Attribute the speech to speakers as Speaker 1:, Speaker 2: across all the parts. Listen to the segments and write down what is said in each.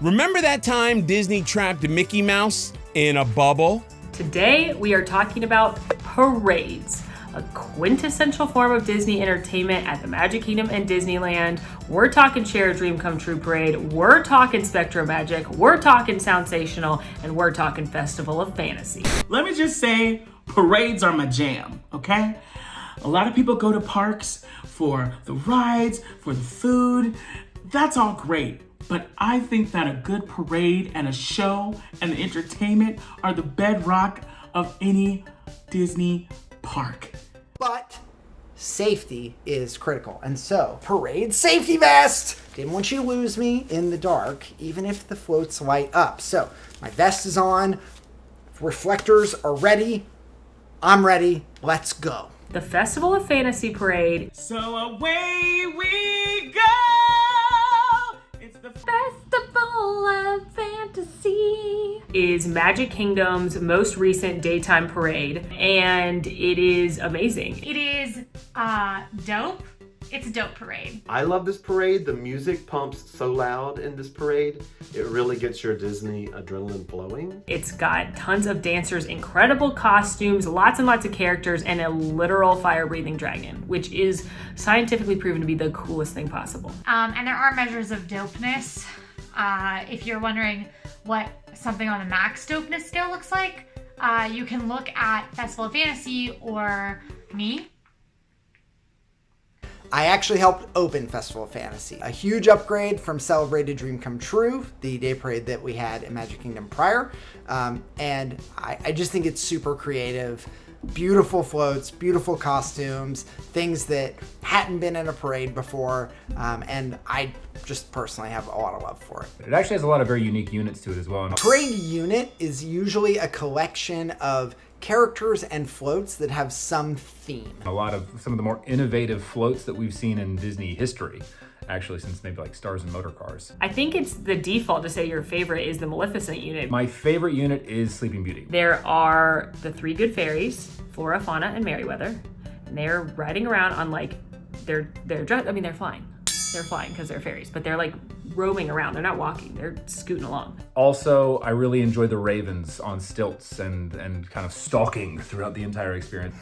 Speaker 1: Remember that time Disney trapped Mickey Mouse in a bubble?
Speaker 2: Today, we are talking about parades, a quintessential form of Disney entertainment at the Magic Kingdom and Disneyland. We're talking Share a Dream Come True Parade, we're talking Spectromagic, we're talking Soundsational, and we're talking Festival of Fantasy.
Speaker 3: Let me just say, parades are my jam, okay? A lot of people go to parks for the rides, for the food. That's all great. But I think that a good parade and a show and the entertainment are the bedrock of any Disney park.
Speaker 4: But safety is critical. And so, parade safety vest! Didn't want you to lose me in the dark, even if the floats light up. So, my vest is on, reflectors are ready, I'm ready, let's go.
Speaker 2: The Festival of Fantasy Parade.
Speaker 3: So away we go! It's the
Speaker 2: Festival of Fantasy is Magic Kingdom's most recent daytime parade, and it is amazing.
Speaker 5: It is dope. It's a dope parade.
Speaker 6: I love this parade. The music pumps so loud in this parade. It really gets your Disney adrenaline flowing.
Speaker 2: It's got tons of dancers, incredible costumes, lots and lots of characters, and a literal fire-breathing dragon, which is scientifically proven to be the coolest thing possible.
Speaker 5: And there are measures of dopeness. If you're wondering what something on the max dopeness scale looks like, you can look at Festival of Fantasy or me.
Speaker 4: I actually helped open Festival of Fantasy. A huge upgrade from Celebrate a Dream Come True, the day parade that we had in Magic Kingdom prior. And I just think it's super creative. Beautiful floats, beautiful costumes, things that hadn't been in a parade before. And I just personally have a lot of love for it.
Speaker 7: It actually has a lot of very unique units to it as well.
Speaker 4: Parade unit is usually a collection of characters and floats that have some theme.
Speaker 7: A lot of some of the more innovative floats that we've seen in Disney history, actually, since maybe like Stars and Motor Cars.
Speaker 2: I think it's the default to say your favorite is the Maleficent unit.
Speaker 7: My favorite unit is Sleeping Beauty.
Speaker 2: There are the three good fairies, Flora, Fauna, and Merryweather, and they're riding around on they're flying. They're flying because they're fairies, but they're like roaming around. They're not walking, they're scooting along. Also, I really enjoy the ravens on stilts and kind of stalking throughout the entire experience.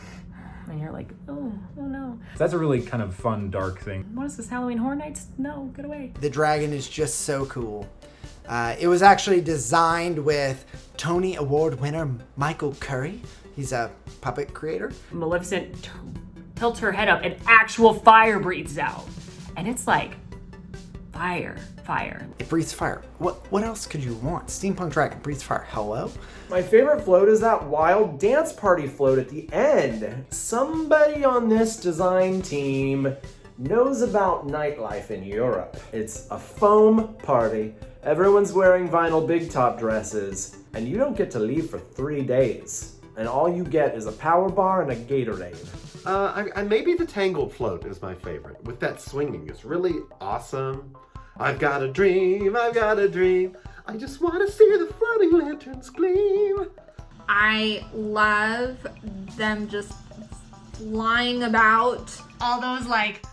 Speaker 2: And you're like, oh no. That's a really kind of fun, dark thing. What is this, Halloween Horror Nights? No, get away.
Speaker 4: The dragon is just so cool. It was actually designed with Tony Award winner Michael Curry. He's a puppet creator.
Speaker 2: Maleficent tilts her head up and actual fire breathes out. And it's like, fire.
Speaker 4: It breathes fire. What else could you want? Steampunk dragon breathes fire. Hello?
Speaker 8: My favorite float is that wild dance party float at the end. Somebody on this design team knows about nightlife in Europe. It's a foam party. Everyone's wearing vinyl big top dresses, and you don't get to leave for 3 days. And all you get is a power bar and a Gatorade.
Speaker 6: Maybe the Tangled float is my favorite. With that swinging, it's really awesome. I've got a dream, I just want to see the floating lanterns gleam.
Speaker 9: I love them just flying about.
Speaker 5: All those like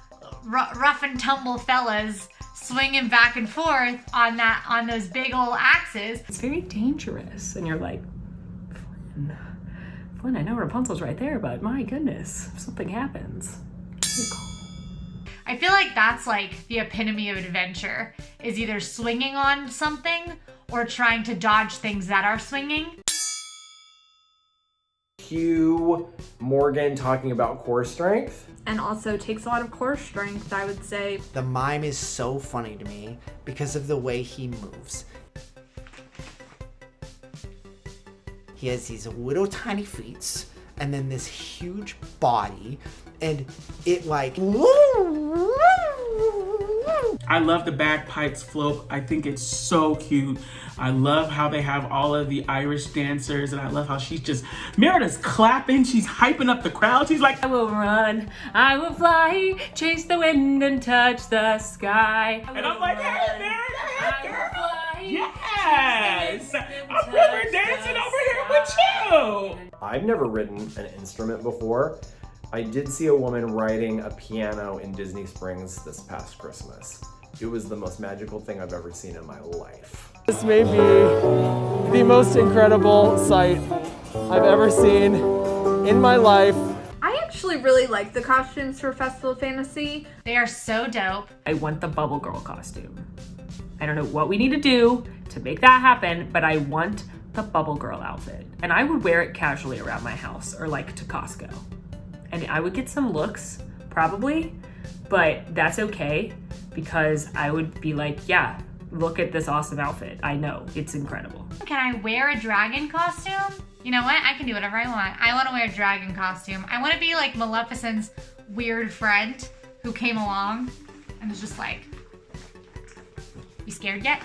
Speaker 5: rough and tumble fellas swinging back and forth on those big old axes.
Speaker 2: It's very dangerous, and you're like, Flynn, I know Rapunzel's right there, but my goodness, if something happens,
Speaker 5: I feel like that's like the epitome of adventure, is either swinging on something or trying to dodge things that are swinging.
Speaker 8: Hugh Morgan talking about core strength.
Speaker 9: And also takes a lot of core strength, I would say.
Speaker 4: The mime is so funny to me because of the way he moves. He has these little tiny feet and then this huge body, and it like...
Speaker 3: I love the bagpipes float. I think it's so cute. I love how they have all of the Irish dancers, and I love how Merida's clapping, she's hyping up the crowd. She's like,
Speaker 2: I will run, I will fly, chase the wind and touch the sky.
Speaker 3: And I'm like, hey, Merida, hey, girl. Yes! I'm river dancing over here with you!
Speaker 8: I've never ridden an instrument before. I did see a woman riding a piano in Disney Springs this past Christmas. It was the most magical thing I've ever seen in my life.
Speaker 10: This may be the most incredible sight I've ever seen in my life.
Speaker 9: I actually really like the costumes for Festival of Fantasy.
Speaker 5: They are so dope.
Speaker 2: I want the Bubble Girl costume. I don't know what we need to do to make that happen, but I want the Bubble Girl outfit. And I would wear it casually around my house or like to Costco. And I would get some looks, probably, but that's okay because I would be like, yeah, look at this awesome outfit. I know, it's incredible.
Speaker 5: Can I wear a dragon costume? You know what? I can do whatever I want. I want to wear a dragon costume. I want to be like Maleficent's weird friend who came along and was just like, "You scared yet?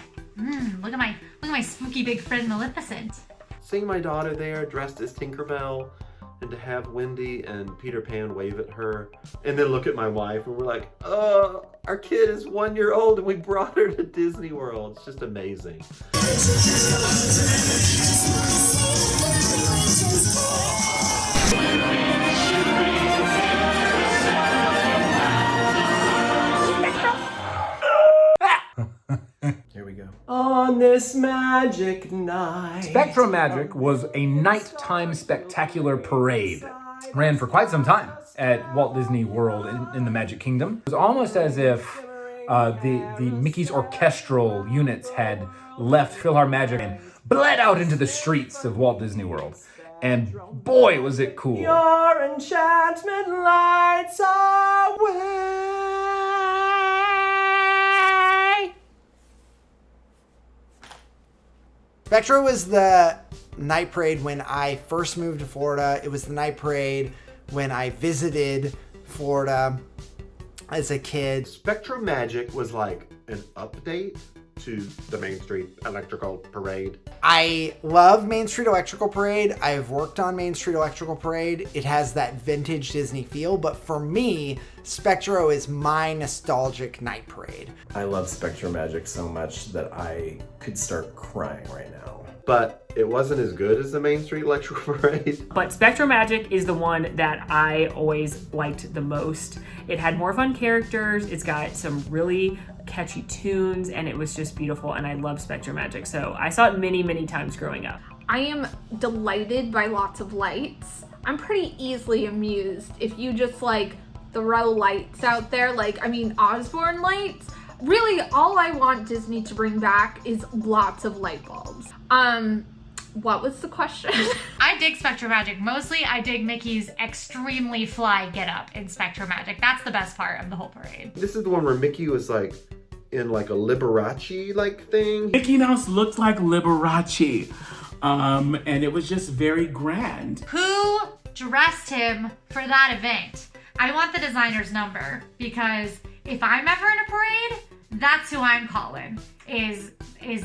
Speaker 5: Look at my spooky big friend Maleficent."
Speaker 6: Seeing my daughter there dressed as Tinkerbell, and to have Wendy and Peter Pan wave at her, and then look at my wife and we're like, our kid is 1 year old and we brought her to Disney World. It's just amazing.
Speaker 8: Here we go. On this magic night.
Speaker 7: Spectromagic was a nighttime spectacular parade. Ran for quite some time at Walt Disney World in the Magic Kingdom. It was almost as if the Mickey's orchestral units had left PhilharMagic and bled out into the streets of Walt Disney World. And boy, was it cool.
Speaker 8: Your enchantment lights our way.
Speaker 4: Spectro was the night parade when I first moved to Florida. It was the night parade when I visited Florida as a kid.
Speaker 6: Spectromagic was like an update to the Main Street Electrical Parade.
Speaker 4: I love Main Street Electrical Parade. I've worked on Main Street Electrical Parade. It has that vintage Disney feel, but for me, Spectro is my nostalgic night parade.
Speaker 8: I love Spectromagic so much that I could start crying right now.
Speaker 6: But it wasn't as good as the Main Street Electrical Parade.
Speaker 2: But Spectromagic is the one that I always liked the most. It had more fun characters, it's got some really catchy tunes, and it was just beautiful, and I love Spectromagic. So I saw it many, many times growing up.
Speaker 9: I am delighted by lots of lights. I'm pretty easily amused if you just like throw lights out there, Osborne lights. Really, all I want Disney to bring back is lots of light bulbs. What was the question?
Speaker 5: I dig Spectromagic. Mostly, I dig Mickey's extremely fly getup in Spectromagic. That's the best part of the whole parade.
Speaker 6: This is the one where Mickey was like in like a Liberace like thing.
Speaker 3: Mickey Mouse looked like Liberace, and it was just very grand.
Speaker 5: Who dressed him for that event? I want the designer's number, because if I'm ever in a parade, that's who I'm calling, is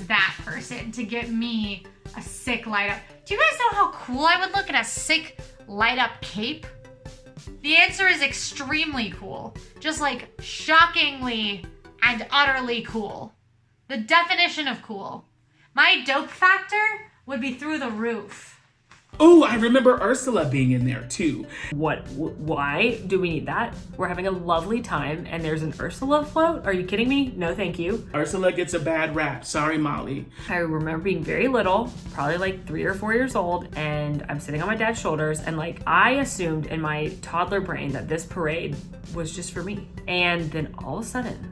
Speaker 5: that person to get me a sick light up. Do you guys know how cool I would look in a sick light up cape? The answer is extremely cool. Just like shockingly and utterly cool. The definition of cool. My dope factor would be through the roof.
Speaker 3: Oh, I remember Ursula being in there too.
Speaker 2: Why do we need that? We're having a lovely time and there's an Ursula float? Are you kidding me? No, thank you.
Speaker 3: Ursula gets a bad rap. Sorry, Molly.
Speaker 2: I remember being very little, probably like 3 or 4 years old, and I'm sitting on my dad's shoulders, and like I assumed in my toddler brain that this parade was just for me. And then all of a sudden,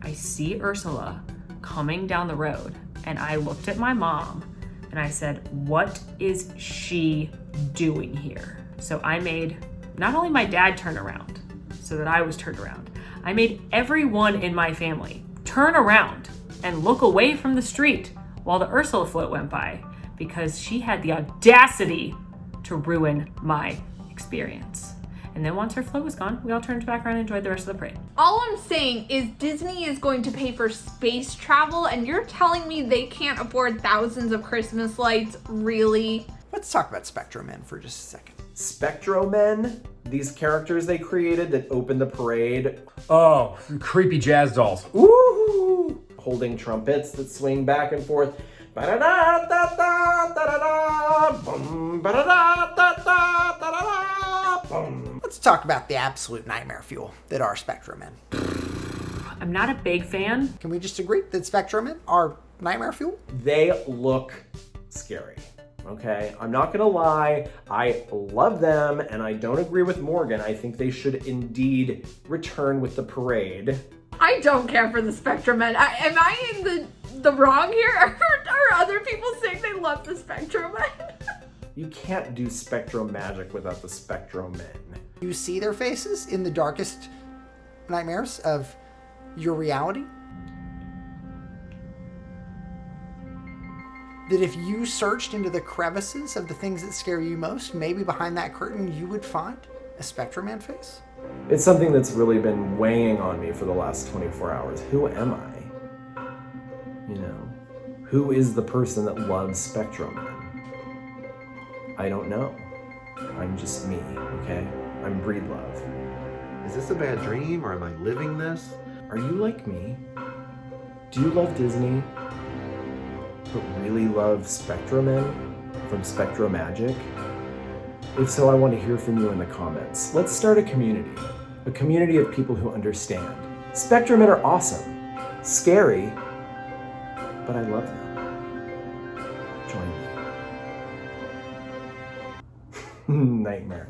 Speaker 2: I see Ursula coming down the road, and I looked at my mom and I said, what is she doing here? So I made not only my dad turn around so that I was turned around, I made everyone in my family turn around and look away from the street while the Ursula float went by, because she had the audacity to ruin my experience. And then once her float was gone, we all turned back around and enjoyed the rest of the parade.
Speaker 9: All I'm saying is Disney is going to pay for space travel, and you're telling me they can't afford thousands of Christmas lights? Really?
Speaker 4: Let's talk about Spectromen for just a second.
Speaker 8: Spectromen, these characters they created that open the parade.
Speaker 7: Oh, creepy jazz dolls.
Speaker 8: Woo! Holding trumpets that swing back and forth. Ba-da-da-da-da-da-da-da, bum, ba-da-da-da-da-da-da, bum.
Speaker 4: Let's talk about the absolute nightmare fuel that are Spectromen.
Speaker 2: I'm not a big fan.
Speaker 4: Can we just agree that Spectromen are nightmare fuel?
Speaker 8: They look scary. Okay, I'm not gonna lie, I love them and I don't agree with Morgan. I think they should indeed return with the parade.
Speaker 9: I don't care for the Spectromen. Am I in the wrong here? Are other people saying they love the Spectromen?
Speaker 8: You can't do Spectromagic without the Spectromen.
Speaker 4: You see their faces in the darkest nightmares of your reality? That if you searched into the crevices of the things that scare you most, maybe behind that curtain you would find a Spectroman face?
Speaker 8: It's something that's really been weighing on me for the last 24 hours. Who am I? You know, who is the person that loves Spectroman? I don't know. I'm just me, okay? I'm Breedlove.
Speaker 6: Is this a bad dream or am I living this?
Speaker 8: Are you like me? Do you love Disney, but really love Spectromen from Spectromagic? If so, I want to hear from you in the comments. Let's start a community of people who understand. Spectromen are awesome, scary, but I love them. Join me. Nightmare.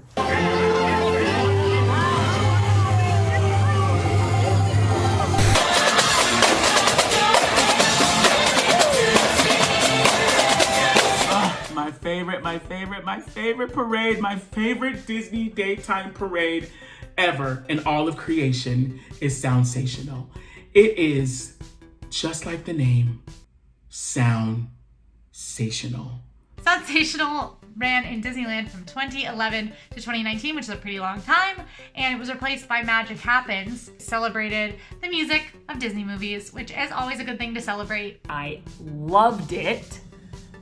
Speaker 3: My favorite parade, my favorite Disney daytime parade ever in all of creation is Soundsational. It is, just like the name, Soundsational.
Speaker 5: Soundsational ran in Disneyland from 2011 to 2019, which is a pretty long time, and it was replaced by Magic Happens. Celebrated the music of Disney movies, which is always a good thing to celebrate.
Speaker 2: I loved it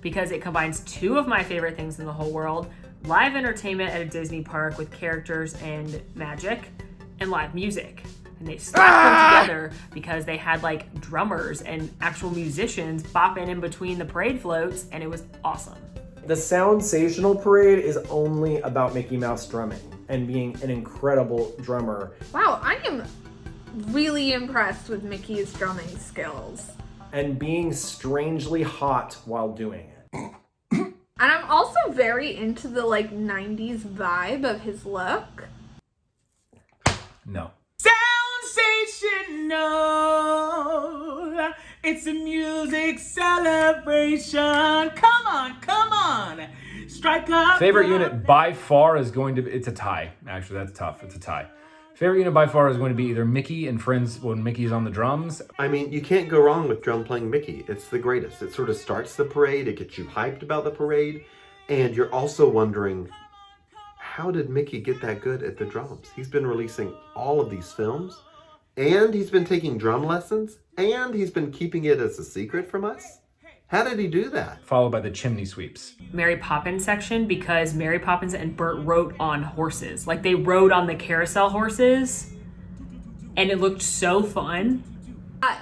Speaker 2: because it combines two of my favorite things in the whole world: live entertainment at a Disney park with characters and magic, and live music. And they slapped them together because they had like drummers and actual musicians bopping in between the parade floats, and it was awesome.
Speaker 8: The Soundsational parade is only about Mickey Mouse drumming and being an incredible drummer.
Speaker 9: Wow, I am really impressed with Mickey's drumming skills.
Speaker 8: And being strangely hot while doing it.
Speaker 9: And I'm also very into the like 90s vibe of his look.
Speaker 7: No.
Speaker 3: Soundsational. It's a music celebration. Come on. Strike up.
Speaker 7: Favorite unit by far is going to be, it's a tie. Actually, that's tough. It's a tie. Favorite unit by far is going to be either Mickey and Friends when Mickey's on the drums.
Speaker 6: I mean, you can't go wrong with drum playing Mickey. It's the greatest. It sort of starts the parade, it gets you hyped about the parade, and you're also wondering, how did Mickey get that good at the drums? He's been releasing all of these films, and he's been taking drum lessons, and he's been keeping it as a secret from us. How did he do that?
Speaker 7: Followed by the chimney sweeps.
Speaker 2: Mary Poppins section, because Mary Poppins and Bert rode on horses. Like, they rode on the carousel horses, and it looked so fun.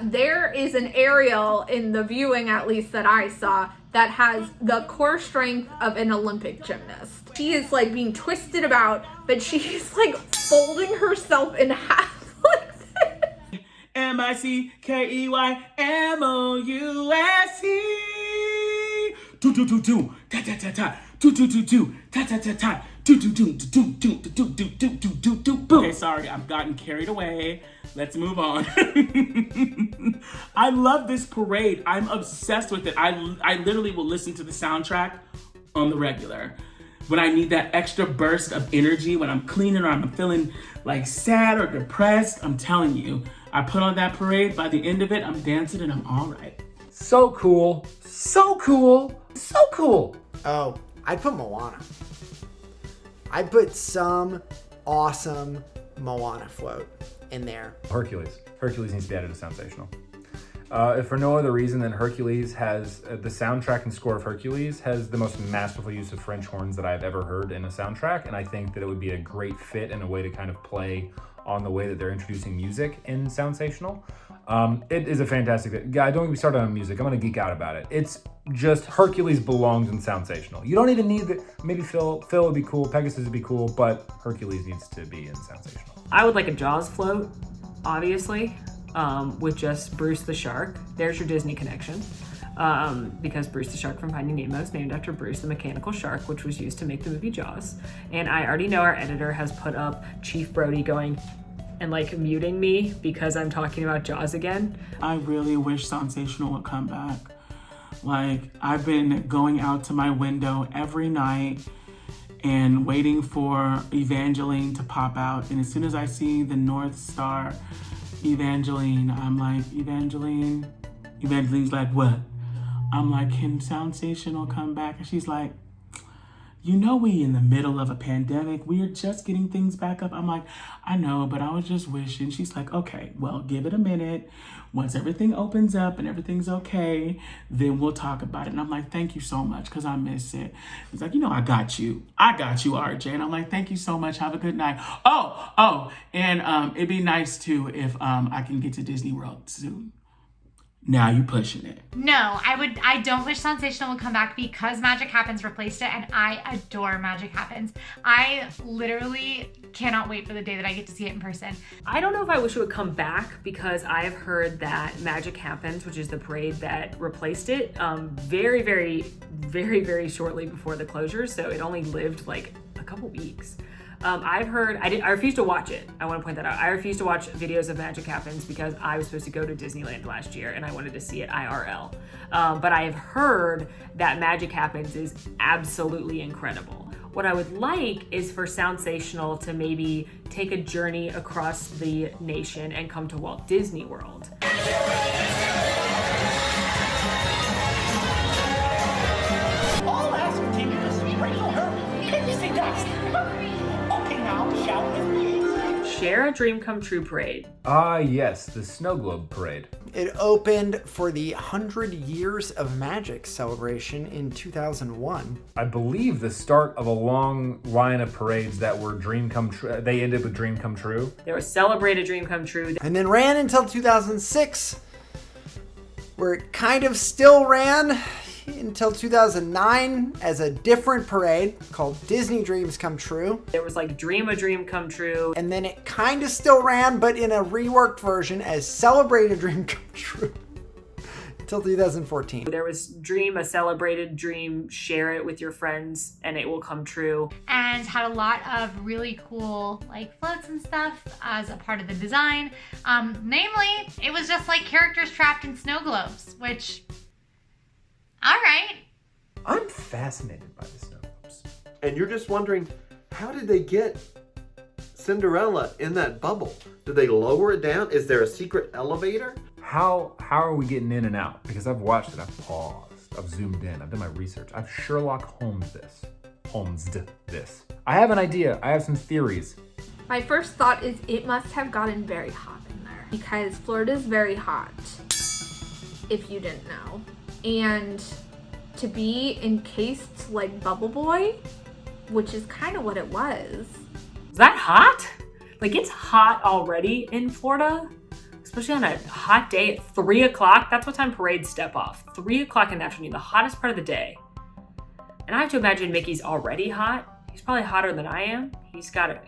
Speaker 9: There is an aerial in the viewing, at least that I saw, that has the core strength of an Olympic gymnast. She is like being twisted about, but she's like folding herself in half like this.
Speaker 3: MICKEYMOUSE. Do do do do ta ta ta ta. Do do do do ta ta ta ta. Do do do do do do do do do do do. Okay, sorry, I've gotten carried away. Let's move on. I love this parade. I'm obsessed with it. I literally will listen to the soundtrack on the regular. When I need that extra burst of energy, when I'm cleaning or I'm feeling like sad or depressed, I'm telling you, I put on that parade. By the end of it, I'm dancing and I'm all right.
Speaker 7: So cool. So cool. So cool.
Speaker 4: Oh, I'd put Moana. I'd put some awesome Moana float in there.
Speaker 7: Hercules. Hercules needs to be added to Soundsational. If for no other reason than Hercules has, the soundtrack and score of Hercules has the most masterful use of French horns that I've ever heard in a soundtrack, and I think that it would be a great fit and a way to kind of play on the way that they're introducing music in Soundsational. It is a fantastic fit. Yeah, don't get me started on music. I'm gonna geek out about it. It's just Hercules belongs in Soundsational. You don't even need the, maybe Phil would be cool, Pegasus would be cool, but Hercules needs to be in Soundsational.
Speaker 2: I would like a Jaws float, obviously, with just Bruce the shark. There's your Disney connection. because Bruce the Shark from Finding Nemo is named after Bruce the mechanical shark, which was used to make the movie Jaws. And I already know our editor has put up Chief Brody going and like muting me because I'm talking about Jaws again.
Speaker 3: I really wish Soundsational would come back. Like, I've been going out to my window every night and waiting for Evangeline to pop out. And as soon as I see the North Star Evangeline, I'm like, Evangeline? Evangeline's like, what? I'm like, can Soundsational come back? And she's like, you know, we in the middle of a pandemic. We are just getting things back up. I'm like, I know, but I was just wishing. She's like, okay, well, give it a minute. Once everything opens up and everything's okay, then we'll talk about it. And I'm like, thank you so much, because I miss it. It's like, you know, I got you, RJ. And I'm like, thank you so much. Have a good night. And it'd be nice too if I can get to Disney World soon. Now you pushing it.
Speaker 5: No, I don't wish Soundsational would come back because Magic Happens replaced it, and I adore Magic Happens. I literally cannot wait for the day that I get to see it in person.
Speaker 2: I don't know if I wish it would come back because I've heard that Magic Happens, which is the parade that replaced it, very, very, very, very shortly before the closure. So it only lived like a couple weeks. I've heard, I refuse to watch it. I want to point that out. I refuse to watch videos of Magic Happens because I was supposed to go to Disneyland last year and I wanted to see it IRL. But I have heard that Magic Happens is absolutely incredible. What I would like is for Soundsational to maybe take a journey across the nation and come to Walt Disney World.
Speaker 11: All asking you to sprinkle her pixie dust. Okay, now shout with me.
Speaker 2: Share a Dream Come True parade.
Speaker 7: Yes, the Snow Globe Parade.
Speaker 4: It opened for the 100 Years of Magic celebration in 2001.
Speaker 7: I believe the start of a long line of parades that were Dream Come True. They ended with Dream Come True.
Speaker 2: There was Celebrate a Dream Come True.
Speaker 4: And then ran until 2006, where it kind of still ran until 2009 as a different parade called Disney Dreams Come True.
Speaker 2: There was like Dream a Dream Come True.
Speaker 4: And then it kind of still ran, but in a reworked version as Celebrate a Dream Come True until 2014.
Speaker 2: There was Dream a Celebrated Dream, share it with your friends and it will come true.
Speaker 5: And had a lot of really cool like floats and stuff as a part of the design. Namely, it was just like characters trapped in snow globes, which, all right.
Speaker 7: I'm fascinated by the snow globes.
Speaker 6: And you're just wondering, how did they get Cinderella in that bubble? Did they lower it down? Is there a secret elevator?
Speaker 7: How are we getting in and out? Because I've watched it, I've paused, I've zoomed in, I've done my research. I've Sherlock Holmes'd this. I have an idea, I have some theories.
Speaker 9: My first thought is it must have gotten very hot in there because Florida's very hot, if you didn't know. And to be encased like Bubble Boy, which is kind of what it was.
Speaker 2: Is that hot? Like, it's hot already in Florida, especially on a hot day at 3 o'clock. That's what time parades step off. 3 o'clock in the afternoon, the hottest part of the day. And I have to imagine Mickey's already hot. He's probably hotter than I am. He's got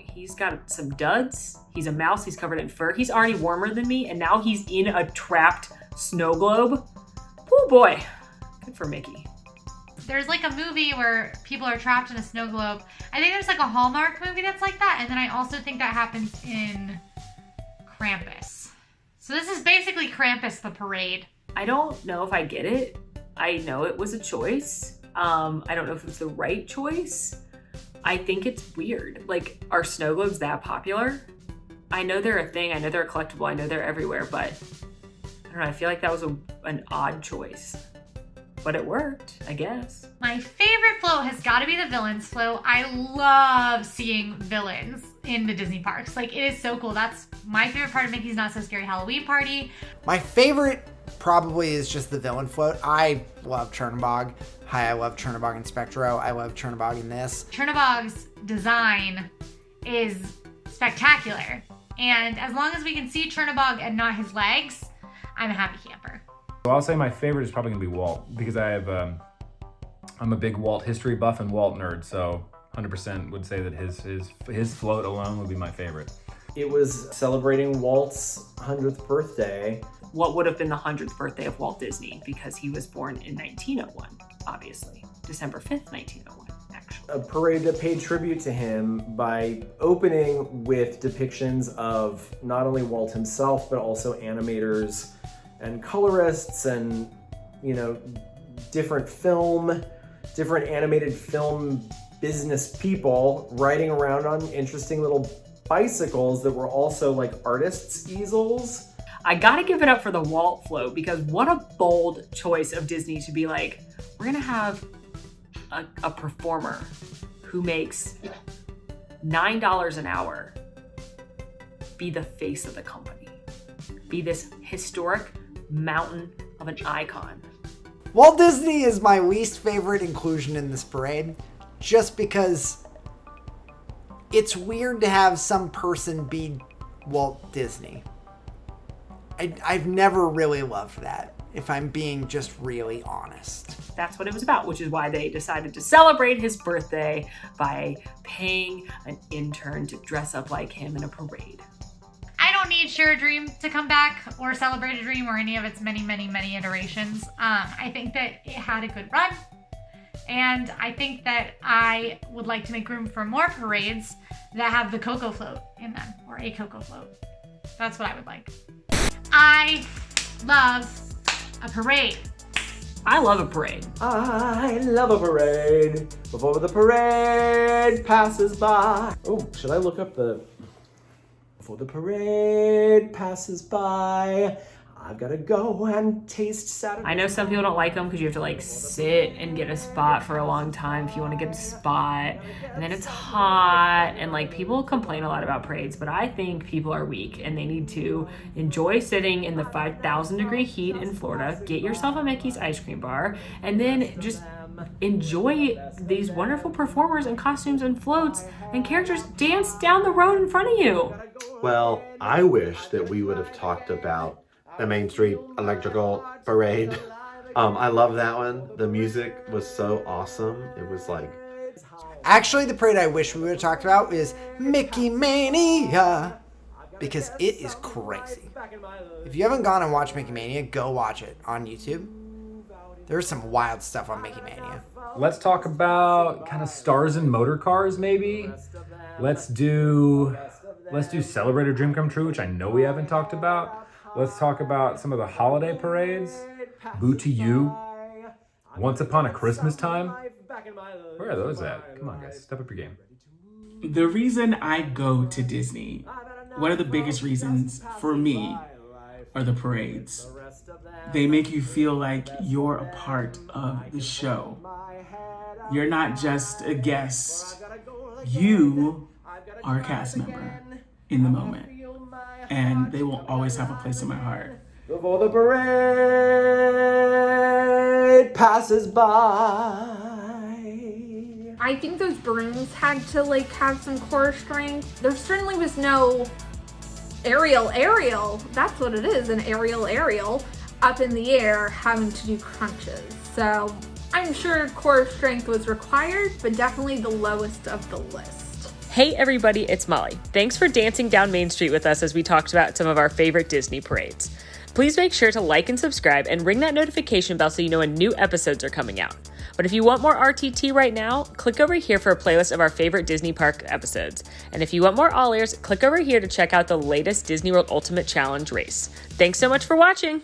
Speaker 2: some duds. He's a mouse. He's covered in fur. He's already warmer than me, and now he's in a trapped snow globe. Oh boy, good for Mickey.
Speaker 5: There's like a movie where people are trapped in a snow globe. I think there's like a Hallmark movie that's like that. And then I also think that happens in Krampus. So this is basically Krampus the parade.
Speaker 2: I don't know if I get it. I know it was a choice. I don't know if it's the right choice. I think it's weird. Like, are snow globes that popular? I know they're a thing. I know they're a collectible. I know they're everywhere, but I don't know. I feel like that was an odd choice. But it worked, I guess.
Speaker 5: My favorite float has got to be the villains float. I love seeing villains in the Disney parks. Like, it is so cool. That's my favorite part of Mickey's Not So Scary Halloween Party.
Speaker 4: My favorite probably is just the villain float. I love Chernabog. I love Chernabog in Spectro. I love Chernabog in this.
Speaker 5: Chernabog's design is spectacular. And as long as we can see Chernabog and not his legs, I'm a happy camper.
Speaker 7: So I'll say my favorite is probably gonna be Walt because I'm a big Walt history buff and Walt nerd, so 100% would say that his float alone would be my favorite.
Speaker 8: It was celebrating Walt's 100th birthday.
Speaker 2: What would have been the 100th birthday of Walt Disney, because he was born in 1901, obviously. December 5th, 1901, actually.
Speaker 8: A parade that paid tribute to him by opening with depictions of not only Walt himself, but also animators and colorists and, you know, different animated film business people riding around on interesting little bicycles that were also like artists' easels.
Speaker 2: I gotta give it up for the Walt float, because what a bold choice of Disney to be like, we're gonna have a performer who makes $9 an hour be the face of the company, be this historic mountain of an icon.
Speaker 4: Walt Disney is my least favorite inclusion in this parade, just because it's weird to have some person be Walt Disney. I've never really loved that, if I'm being just really honest.
Speaker 2: That's what it was about, which is why they decided to celebrate his birthday by paying an intern to dress up like him in a parade.
Speaker 5: I don't need Share a Dream to come back, or Celebrate a Dream, or any of its many, many, many iterations. I think that it had a good run, and I think that I would like to make room for more parades that have the Cocoa Float in them, or a Cocoa Float. That's what I would like. I love a parade.
Speaker 2: I love a parade.
Speaker 8: I love a parade before the parade passes by. Oh, should I look up before the parade passes by? I've got to go and taste Saturday.
Speaker 2: I know some people don't like them because you have to like sit and get a spot for a long time if you want to get a spot, and then it's hot, and like people complain a lot about parades, but I think people are weak and they need to enjoy sitting in the 5,000 degree heat in Florida, get yourself a Mickey's ice cream bar, and then just enjoy these wonderful performers and costumes and floats and characters dance down the road in front of you.
Speaker 6: Well, I wish that we would have talked about the Main Street Electrical Parade. I love that one. The music was so awesome. It was like...
Speaker 4: Actually, the parade I wish we would have talked about is Mickey Mania, because it is crazy. If you haven't gone and watched Mickey Mania, go watch it on YouTube. There's some wild stuff on Mickey Mania.
Speaker 7: Let's talk about kind of stars and motor cars, maybe. Let's do Celebrate a Dream Come True, which I know we haven't talked about. Let's talk about some of the holiday parades. Boo to You. Once Upon a Christmas Time. Where are those at? Come on, guys. Step up your game.
Speaker 3: The reason I go to Disney, one of the biggest reasons for me, are the parades. They make you feel like you're a part of the show. You're not just a guest. You are a cast member in the moment. And they will always have a place in my heart.
Speaker 8: Before the parade passes by.
Speaker 9: I think those brooms had to like have some core strength. There certainly was no aerial. That's what it is, an aerial up in the air having to do crunches. So I'm sure core strength was required, but definitely the lowest of the list.
Speaker 2: Hey everybody, it's Molly. Thanks for dancing down Main Street with us as we talked about some of our favorite Disney parades. Please make sure to like and subscribe and ring that notification bell so you know when new episodes are coming out. But if you want more RTT right now, click over here for a playlist of our favorite Disney Park episodes. And if you want more AllEars, click over here to check out the latest Disney World Ultimate Challenge race. Thanks so much for watching!